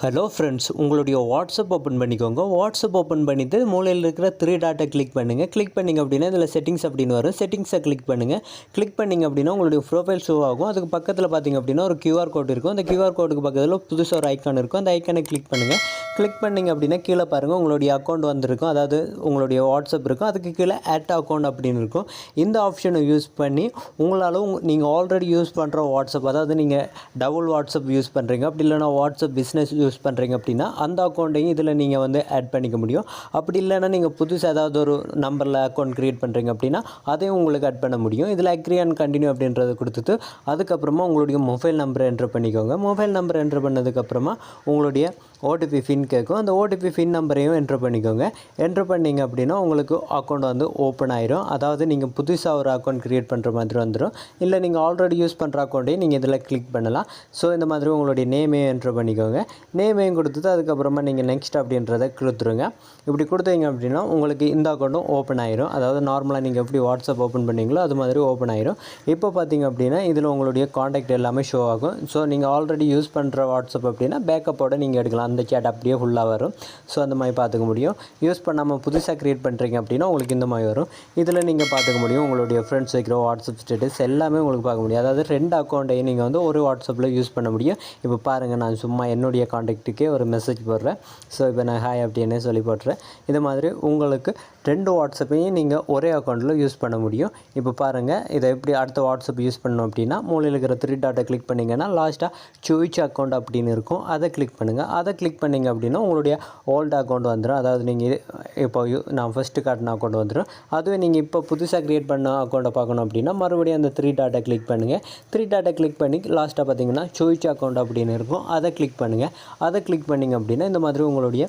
Hello friends, உங்களுடைய WhatsApp open பண்ணிக்கோங்க. WhatsApp open பண்ணிவிட்டு மூலையில் இருக்கிற 3 டாட்டை கிளிக் பண்ணுங்கள். கிளிக் பண்ணிங்க அப்படின்னா இதில் செட்டிங்ஸ் அப்படின்னு வரும். செட்டிங்ஸை கிளிக் பண்ணுங்கள். கிளிக் பண்ணிங்க அப்படின்னா உங்களுடைய ப்ரொஃபைல் ஷோ ஆகும். அதுக்கு பக்கத்தில் பார்த்திங்க அப்படின்னா ஒரு QR கோட் இருக்கும். அந்த QR கோடுக்கு பக்கத்தில் புதுசாக ஒரு ஐக்கான் இருக்கும். அந்த ஐக்கானை கிளிக் பண்ணுங்கள். கிளிக் பண்ணிங்க அப்படின்னா கீழே பாருங்கள் உங்களுடைய அக்கௌண்ட் வந்திருக்கும். அதாவது உங்களுடைய வாட்ஸ்அப் இருக்கும். அதுக்கு கீழே ஆட் அக்கௌண்ட் அப்படின்னு இருக்கும். இந்த ஆப்ஷனை யூஸ் பண்ணி உங்களால் நீங்கள் ஆல்ரெடி யூஸ் பண்ணுற வாட்ஸ்அப், அதாவது நீங்கள் டபுள் வாட்ஸ்அப் யூஸ் பண்ணுறீங்க, அப்படி இல்லைனா வாட்ஸ்அப் பிஸ்னஸ் யூஸ் பண்ணுறீங்க அப்படின்னா அந்த அக்கௌண்ட்டையும் இதில் நீங்கள் வந்து ஆட் பண்ணிக்க முடியும். அப்படி இல்லைனா நீங்கள் புதுசாக ஏதாவது ஒரு நம்பரில் அக்கௌண்ட் க்ரியேட் பண்ணுறீங்க அப்படின்னா அதையும் உங்களுக்கு ஆட் பண்ண முடியும். இதில் அக்ரி அண்ட் கண்டினியூ அப்படின்றத கொடுத்துட்டு அதுக்கப்புறமா உங்களுடைய மொபைல் நம்பரை என்ட்ரு பண்ணிக்கோங்க. மொபைல் நம்பர் என்ட்ரு பண்ணதுக்கப்புறமா உங்களுடைய ஓடிபி ஃபின் கேட்கும். அந்த ஓடிபி ஃபின் நம்பரையும் என்ட்ரு பண்ணிக்கோங்க. என்ட்ரு பண்ணிங்க அப்படின்னா உங்களுக்கு அக்கௌண்ட் வந்து ஓப்பன் ஆயிரும். அதாவது நீங்கள் புதுசாக ஒரு அக்கௌண்ட் க்ரியேட் பண்ணுற மாதிரி வந்துடும். இல்லை நீங்கள் ஆல்ரெடி யூஸ் பண்ணுற அக்கௌண்ட்டையும் நீங்கள் இதில் கிளிக் பண்ணலாம். ஸோ இந்த மாதிரி உங்களுடைய நேமையும் என்ட்ரு பண்ணிக்கோங்க. நேமையும் கொடுத்துட்டு அதுக்கப்புறமா நீங்கள் நெக்ஸ்ட் அப்படின்றத கொடுத்துருங்க. இப்படி கொடுத்தீங்க அப்படின்னா உங்களுக்கு இந்த அக்கௌண்ட்டும் ஓப்பன் ஆயிரும். அதாவது நார்மலாக நீங்கள் எப்படி வாட்ஸ்அப் ஓப்பன் பண்ணீங்களோ அது மாதிரி ஓப்பன் ஆயிரும். இப்போ பார்த்தீங்க அப்படின்னா இதில் உங்களுடைய காண்டாக்ட் எல்லாமே ஷோ ஆகும். ஸோ நீங்கள் ஆல்ரெடி யூஸ் பண்ணுற வாட்ஸ்அப் அப்படின்னா பேக்கப்போடு நீங்கள் எடுக்கலாம். அந்த சேட் அப்படியே ஃபுல்லாக வரும். ஸோ அந்த மாதிரி பார்த்துக்க முடியும். யூஸ் பண்ணாமல் புதுசாக க்ரியேட் பண்ணுறீங்க அப்படின்னா உங்களுக்கு இந்த மாதிரி வரும். இதில் நீங்கள் பார்த்துக்க முடியும். உங்களுடைய ஃப்ரெண்ட்ஸ் வைக்கிற வாட்ஸ்அப் ஸ்டேட்டஸ் எல்லாமே உங்களுக்கு பார்க்க முடியும். அதாவது 2 அக்கௌண்ட்டையும் நீங்கள் வந்து ஒரு வாட்ஸ்அப்பில் யூஸ் பண்ண முடியும். இப்போ பாருங்கள், நான் சும்மா என்னுடைய காண்டாக்ட்டுக்கே ஒரு மெசேஜ் போடுறேன். ஸோ இப்போ நான் ஹாய் அப்படின்னே சொல்லி போட்டுறேன். இது மாதிரி உங்களுக்கு 2 வாட்ஸ்அப்பையும் நீங்கள் ஒரே அக்கௌண்ட்டில் யூஸ் பண்ண முடியும். இப்போ பாருங்கள், இதை எப்படி அடுத்த வாட்ஸ்அப் யூஸ் பண்ணணும் அப்படின்னா மூலையில் இருக்கிற 3 டாட்டை கிளிக் பண்ணிங்கன்னா லாஸ்ட்டாக சுவிட்ச் அக்கௌண்ட் அப்படின்னு இருக்கும். அதை கிளிக் பண்ணுங்கள். அதை கிளிக் பண்ணிங்க அப்படின்னா உங்களுடைய ஓல்டு அக்கௌண்ட் வந்துடும். அதாவது நீங்கள் இப்போ நான் ஃபஸ்ட்டு காட்டின அக்கௌண்ட் வந்துடும். அதுவே நீங்கள் இப்போ புதுசாக க்ரியேட் பண்ண அக்கௌண்ட்டை பார்க்கணும் அப்படின்னா மறுபடியும் அந்த 3 டாட்டை கிளிக் பண்ணுங்கள். 3 டாட்டை கிளிக் பண்ணி லாஸ்ட்டாக பார்த்தீங்கன்னா சுவிட்ச் அக்கௌண்ட் அப்படின்னு இருக்கும். அதை கிளிக் பண்ணுங்கள். அதை கிளிக் பண்ணிங்க அப்படின்னா இந்த மாதிரி உங்களுடைய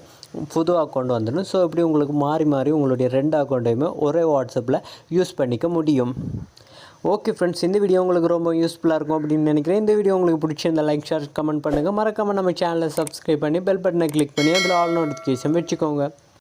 புது அக்கௌண்ட் வந்துடும். ஸோ இப்படி உங்களுக்கு மாறி மாறி உங்களுடைய 2 அக்கௌண்ட்டையுமே ஒரே வாட்ஸ்அப்பில் யூஸ் பண்ணிக்க முடியும். ஓகே ஃப்ரெண்ட்ஸ், இந்த வீடியோ உங்களுக்கு ரொம்ப யூஸ்ஃபுல்லாக இருக்கும் அப்படின்னு நினைக்கிறேன். இந்த வீடியோ உங்களுக்கு பிடிச்சிருந்த லைக், ஷேர், கமெண்ட் பண்ணுங்கள். மறக்காமல் நம்ம சேனலை சப்ஸ்கிரைப் பண்ணி பெல் பட்டனை கிளிக் பண்ணி அதில் ஆல் நோட்டிஃபிகேஷன் வச்சுக்கோங்க.